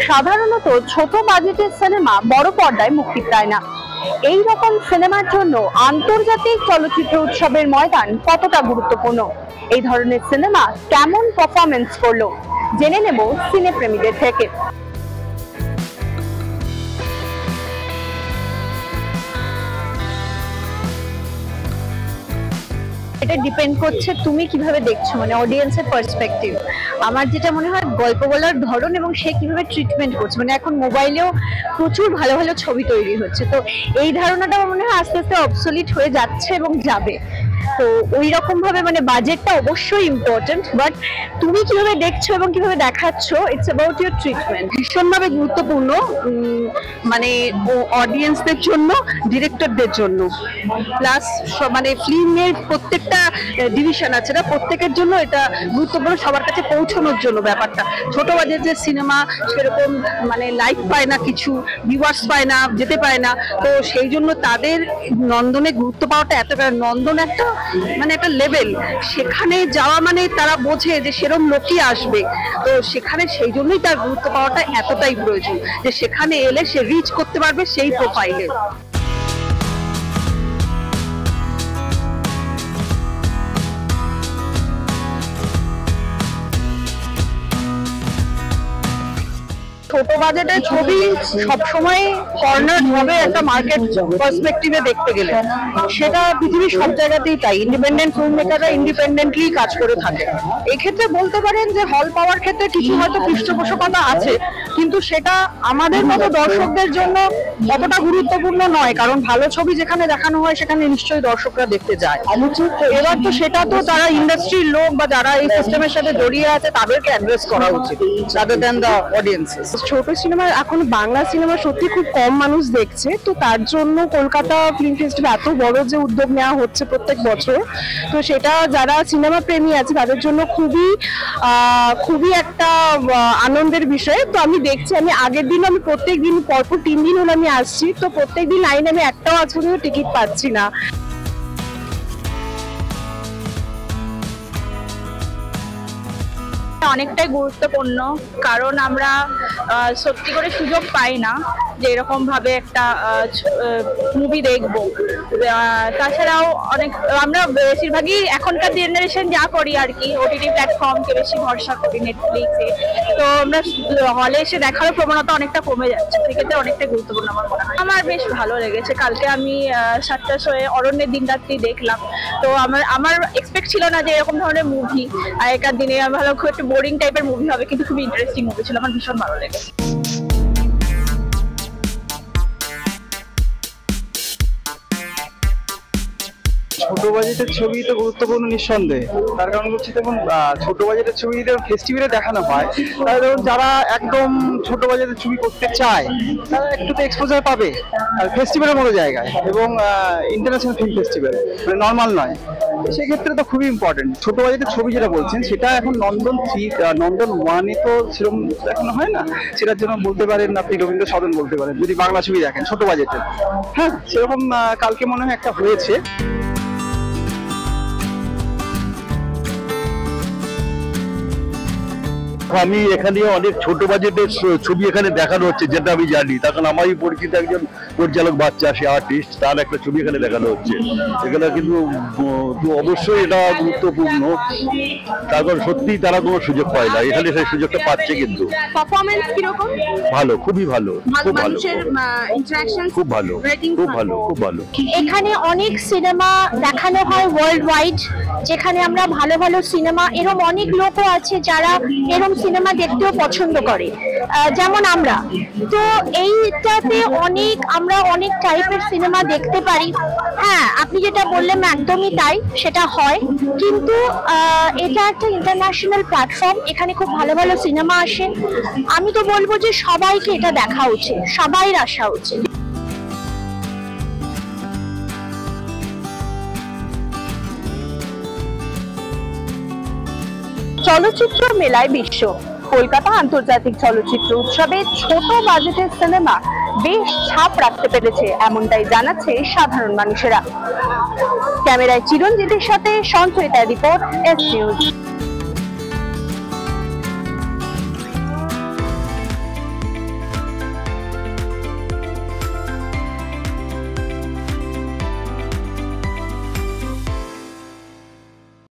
সাধারণত ছোট বাজেটের সিনেমা বড় পর্দায় মুক্তি পায় না। এই রকম সিনেমার জন্য আন্তর্জাতিক চলচ্চিত্র উৎসবের ময়দান কতটা গুরুত্বপূর্ণ, এই ধরনের সিনেমা কেমন পারফরমেন্স করলো, জেনে নেব সিনেপ্রেমীদের থেকে। এটা ডিপেন্ড করছে তুমি কিভাবে দেখছো, মানে অডিয়েন্সের পার্সপেক্টিভ। আমার যেটা মনে হয় গল্প বলার ধরন এবং সে কিভাবে ট্রিটমেন্ট করছে, মানে এখন মোবাইলেও প্রচুর ভালো ভালো ছবি তৈরি হচ্ছে, তো এই ধারণাটা আমার মনে হয় আস্তে আস্তে অবসলিট হয়ে যাচ্ছে এবং যাবে। তো ওই রকম ভাবে মানে বাজেটটা অবশ্যই ইম্পর্টেন্ট, বাট তুমি কিভাবে দেখছো এবং কিভাবে দেখাচ্ছ, ইটস অ্যাবাউট ইউর ট্রিটমেন্ট। ভীষণভাবে গুরুত্বপূর্ণ, মানে অডিয়েন্সদের জন্য, ডিরেক্টরদের জন্য, প্লাস মানে ফিল্মের প্রত্যেকটা ডিভিশন আছে না, প্রত্যেকের জন্য এটা গুরুত্বপূর্ণ, সবার কাছে পৌঁছানোর জন্য ব্যাপারটা। ছোট বাজেটের সিনেমা সেরকম মানে লাইক পায় না, কিছু ভিউয়ার্স পায় না, যেতে পায় না, তো সেই জন্য তাদের নন্দনে গুরুত্ব পাওয়াটা এতটা, নন্দন একটা মানে একটা লেভেল, সেখানে যাওয়া মানে তারা বোঝে যে সেরকম লোকই আসবে, তো সেখানে সেই জন্যই তার গুরুত্ব পাওয়াটা এতটাই প্রয়োজন যে সেখানে এলে সে রিচ করতে পারবে সেই প্রোফাইলে। ছোট বাজেটের ছবি সবসময় কর্নার হবে একটা মার্কেট পার্সপেক্টিভে দেখতে গেলে, সেটা পৃথিবীর সব জায়গাতেই তাই। ইন্ডিপেন্ডেন্ট ফিল্ম মেকাররা ইন্ডিপেন্ডেন্টলি কাজ করে থাকে। এক্ষেত্রে বলতে পারেন যে হল পাওয়ার ক্ষেত্রে কিছু হয়তো পৃষ্ঠপোষকতা আছে, কিন্তু সেটা আমাদের মতো দর্শকদের জন্য অতটা গুরুত্বপূর্ণ নয়, কারণ ভালো ছবি যেখানে দেখানো হয় সেখানে নিশ্চয়ই দর্শকরা দেখতে যায়। এবার তো সেটা তো তারা ইন্ডাস্ট্রির লোক বা যারা এই সিস্টেমের সাথে জড়িয়ে আছে তাদেরকে অ্যাড্রেস করা উচিত, রাদার দ্যান দ্য অডিয়েন্সেস। ছোট সিনেমা, এখন বাংলা সিনেমা সত্যি খুব কম মানুষ দেখছে, তো তার জন্য কলকাতা ফিল্ম ফেস্টিভ্যাল এত বড় যে উদ্যোগ নেওয়া হচ্ছে প্রত্যেক বছর, তো সেটা যারা সিনেমা প্রেমী আছে তাদের জন্য খুবই একটা আনন্দের বিষয়। তো আমি দেখছি, আমি আগের দিন আমি প্রত্যেক দিন পরপর 3 দিন হলো আমি আসছি, তো প্রত্যেক দিন লাইনে আমি একটাও আজ পর্যন্ত টিকিট পাচ্ছি না। অনেকটাই গুরুত্বপূর্ণ, কারণ আমরা সত্যি করে সুযোগ পাই না যে এরকম ভাবে একটা মুভি দেখবো। তাছাড়াও অনেক আমরা বেশিরভাগই এখনকার জেনারেশন যা করি আর কি, ওটিটি প্ল্যাটফর্মকে বেশি ভরসা করি, নেটফ্লিক্সে, তো আমরা হলে এসে দেখারও প্রবণতা অনেকটা কমে যাচ্ছে, সেক্ষেত্রে অনেকটাই গুরুত্বপূর্ণ আমার মনে হয়। আমার বেশ ভালো লেগেছে। কালকে আমি 7টার শোয়ে অরণ্যের দিন রাত্রি দেখলাম, তো আমার এক্সপেক্ট ছিল না যে এরকম ধরনের মুভি আগেকার দিনে ভালো খুব একটু বোরিং টাইপের মুভি হবে, কিন্তু খুব ইন্টারেস্টিং মুভি ছিল, আমার ভীষণ ভালো লেগেছে। ছোট বাজেটের ছবি তো গুরুত্বপূর্ণ নিঃসন্দেহে, তার কারণ হচ্ছে যেমন ছোট বাজেটের ছবি যদি ফেস্টিভ্যালে দেখানো হয়, তাহলে ধরুন যারা একদম ছোট বাজেটের ছবি করতে চায় তারা একটু তো এক্সপোজার পাবে আর ফেস্টিভ্যালের মতো জায়গায়, এবং ইন্টারন্যাশনাল ফিল্ম ফেস্টিভ্যাল, মানে নর্মাল নয়, সেক্ষেত্রে তো খুবই ইম্পর্টেন্ট। ছোট বাজেটের ছবি যেটা বলছেন সেটা এখন নন্দন 3, নন্দন 1-এ তো সেরকম দেখানো হয় না, সেটার জন্য বলতে পারেন আপনি রবীন্দ্র সদন বলতে পারেন যদি বাংলা ছবি দেখেন ছোট বাজেটের। হ্যাঁ, সেরকম কালকে মনে হয় একটা হয়েছে। আমি এখানে অনেক ছোট বাজেটের ছবি এখানে দেখানো হচ্ছে, যেটা আমি জানি, তখন আমারই পরিচিত একজন পরিচালক বাচ্চা, সে আর্টিস্ট, তার একটা ছবি এখানে দেখানো হচ্ছে। এখানে কিন্তু অবশ্যই এটা গুরুত্বপূর্ণ, তারপর সত্যি তারা কোনো সুযোগ পায় না, এখানে সেই সুযোগটা পাচ্ছে। কিন্তু পারফরম্যান্স কিরকম? ভালো, খুবই ভালো, খুব ভালো, ইন্টারঅ্যাকশন খুব ভালো, খুব ভালো, খুব ভালো। এখানে অনেক সিনেমা দেখানো হয় ওয়ার্ল্ড ওয়াইড, যেখানে আমরা ভালো ভালো সিনেমা, এরকম অনেক লোকও আছে যারা এরকম সিনেমা দেখতেও পছন্দ করে, যেমন আমরা। তো এইটাতে আমরা অনেক টাইপের সিনেমা দেখতে পারি। হ্যাঁ, আপনি যেটা বললেন একদমই তাই, সেটা হয়, কিন্তু এটা একটা ইন্টারন্যাশনাল প্ল্যাটফর্ম, এখানে খুব ভালো ভালো সিনেমা আসে। আমি তো বলবো যে সবাইকে এটা দেখা উচিত, সবাইর আসা উচিত। চলচ্চিত্র মেলায় বিশ্ব, কলকাতা আন্তর্জাতিক চলচ্চিত্র উৎসবে ছোট বাজেটের সিনেমা বেশ ছাপ রাখতে পেরেছে, এমনটাই জানাচ্ছে সাধারণ মানুষেরা। ক্যামেরায় চিরঞ্জিতের সাথে সঞ্চয়িতা রিপোর্ট, এস নিউজ।